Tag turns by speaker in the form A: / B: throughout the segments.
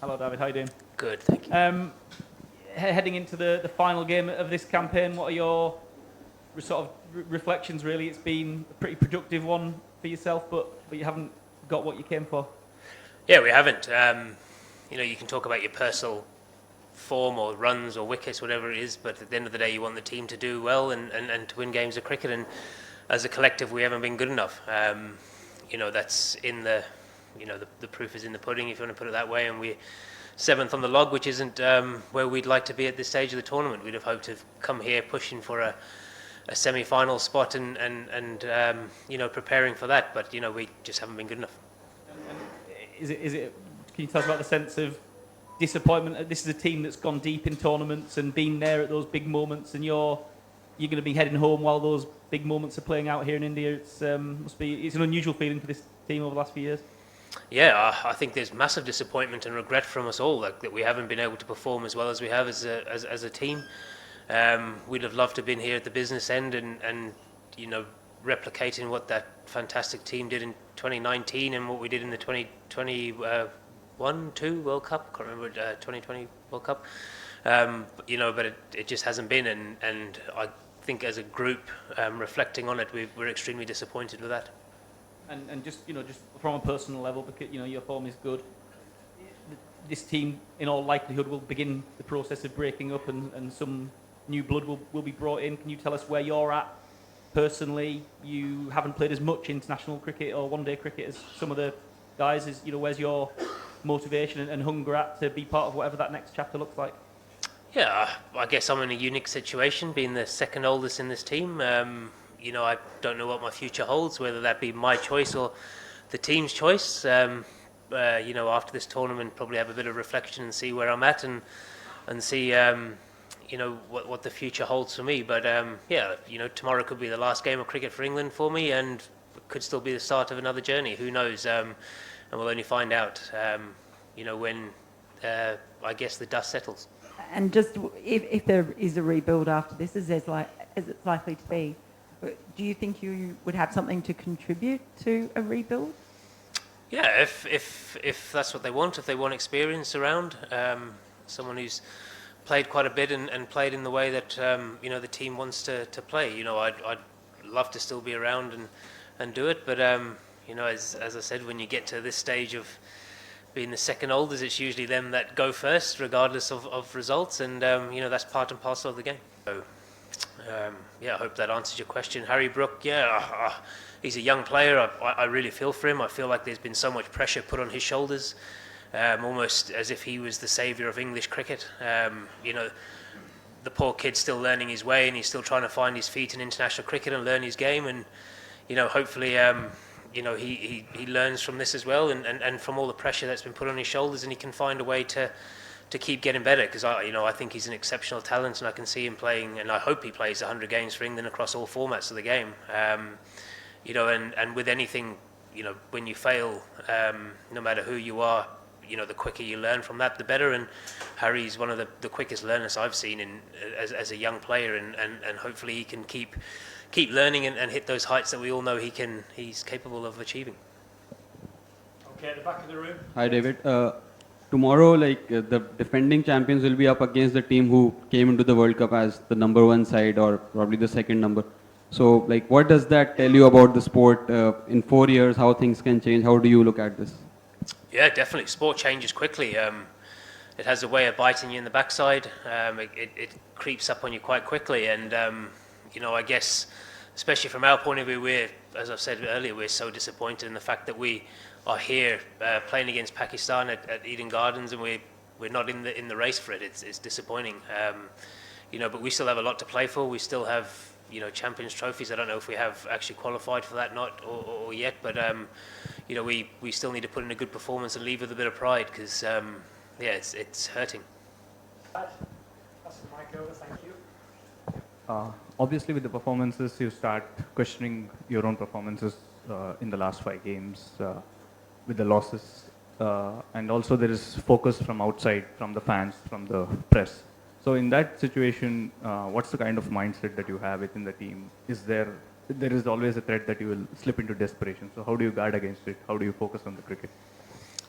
A: Hello, David. How are you doing?
B: Good, thank you.
A: Heading into the final game of this campaign, what are your reflections? Really, it's been a pretty productive one for yourself, but you haven't got what you came for.
B: Yeah, we haven't. You can talk about your personal form or runs or wickets, whatever it is, but at the end of the day, you want the team to do well and to win games of cricket. And as a collective, we haven't been good enough. That's in the proof is in the pudding, if you want to put it that way. And we're seventh on the log, which isn't where we'd like to be at this stage of the tournament. We'd have hoped to come here pushing for a semi-final spot and preparing for that. But we just haven't been good enough.
A: Is it? Can you tell us about the sense of disappointment? This is a team that's gone deep in tournaments and been there at those big moments, and you're going to be heading home while those big moments are playing out here in India. It's an unusual feeling for this team over the last few years.
B: Yeah, I think there's massive disappointment and regret from us all that we haven't been able to perform as well as we have as a team. We'd have loved to have been here at the business end and replicating what that fantastic team did in 2019 and what we did in the 2021-2 World Cup. I can't remember 2020 World Cup. But it just hasn't been, and I think as a group, reflecting on it, we're extremely disappointed with that.
A: And just from a personal level, because your form is good, this team in all likelihood will begin the process of breaking up, and some new blood will be brought in. Can you tell us where you're at personally? You haven't played as much international cricket or one-day cricket as some of the guys. Where's your motivation and hunger at to be part of whatever that next chapter looks like?
B: Yeah, I guess I'm in a unique situation, being the second oldest in this team. I don't know what my future holds, whether that be my choice or the team's choice. After this tournament, probably have a bit of reflection and see where I'm at and see, what the future holds for me. But tomorrow could be the last game of cricket for England for me, and could still be the start of another journey. Who knows? And we'll only find out, when I guess the dust settles.
C: And just if there is a rebuild after this, as it's likely to be, do you think you would have something to contribute to a rebuild?
B: Yeah, if that's what they want, if they want experience around, someone who's played quite a bit and played in the way that the team wants to play. I'd love to still be around and do it, but as I said, when you get to this stage of being the second oldest, it's usually them that go first, regardless of results, and that's part and parcel of the game. So, I hope that answers your question. Harry Brook, he's a young player. I really feel for him. I feel like there's been so much pressure put on his shoulders, almost as if he was the saviour of English cricket. The poor kid's still learning his way, and he's still trying to find his feet in international cricket and learn his game. And hopefully, he learns from this as well, and from all the pressure that's been put on his shoulders, and he can find a way to keep getting better, because I think he's an exceptional talent, and I can see him playing, and I hope he plays 100 games for England across all formats of the game. And with anything, when you fail, no matter who you are, the quicker you learn from that, the better. And Harry's one of the quickest learners I've seen as a young player, and hopefully he can keep learning and hit those heights that we all know he's capable of achieving.
A: Okay, at the back of the room.
D: Hi, David. Tomorrow, the defending champions will be up against the team who came into the World Cup as the number one side or probably the second number. So, what does that tell you about the sport in 4 years? How things can change? How do you look at this?
B: Yeah, definitely. Sport changes quickly. It has a way of biting you in the backside. It creeps up on you quite quickly, and I guess, especially from our point of view, as I've said earlier, we're so disappointed in the fact that we are here playing against Pakistan at Eden Gardens, and we're not in the race for it. It's disappointing, but we still have a lot to play for. We still have Champions trophies. I don't know if we have actually qualified for that or yet, but we still need to put in a good performance and leave with a bit of pride, because it's hurting.
E: That's the mic over. Thank you.
F: Obviously, with the performances, you start questioning your own performances in the last 5 games with the losses. And also there is focus from outside, from the fans, from the press. So in that situation, what's the kind of mindset that you have within the team? There is always a threat that you will slip into desperation. So how do you guard against it? How do you focus on the cricket?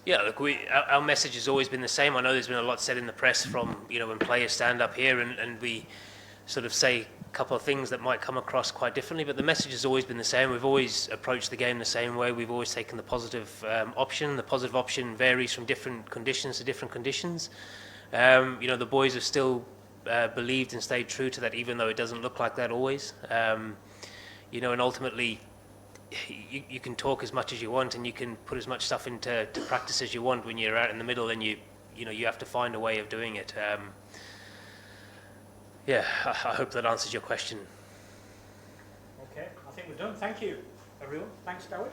B: Yeah, look, our message has always been the same. I know there's been a lot said in the press from, when players stand up here and we sort of say a couple of things that might come across quite differently, but the message has always been the same. We've always approached the game the same way. We've always taken the positive option. The positive option varies from different conditions to different conditions. The boys have still believed and stayed true to that, even though it doesn't look like that always. And ultimately, you can talk as much as you want and you can put as much stuff into practice as you want. When you're out in the middle, and you have to find a way of doing it. I hope that answers your question.
E: Okay, I think we're done. Thank you, everyone. Thanks, Dawid.